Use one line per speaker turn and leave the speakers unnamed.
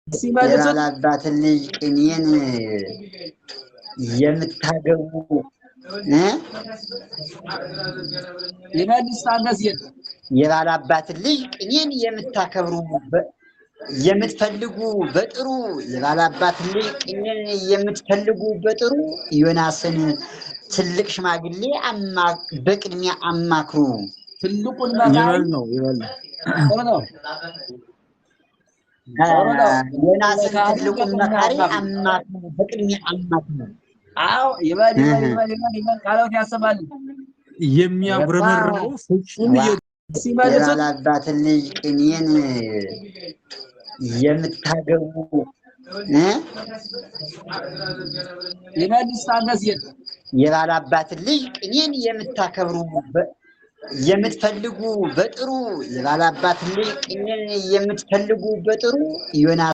የባላባትን ልጅ ቅኔን የምታገቡ የባላባትን ልጅ ቅኔን የምታከብሩ የምትፈልጉ በጥሩ የባላባትን ልጅ ቅኔን የምትፈልጉ በጥሩ ዮናስን ትልቅ ሽማግሌ በቅድሚያ አማክሩ።
ትልቁን
ይበል ነው
ዮናስን ትልቁን መካሪ አማክሩ፣ በቅድሚያ አማክሩ።
አዎ ይበል ቃላት ያሰማል።
የሚያጉረመርመው ፍጹም
የባላባትን ልጅ ቅኔን የምታገቡ የባላባትን ልጅ ቅኔን የምታከብሩ የምትፈልጉ በጥሩ የባላባትን ልጅ ቅኔን የምትፈልጉ በጥሩ ዮናስ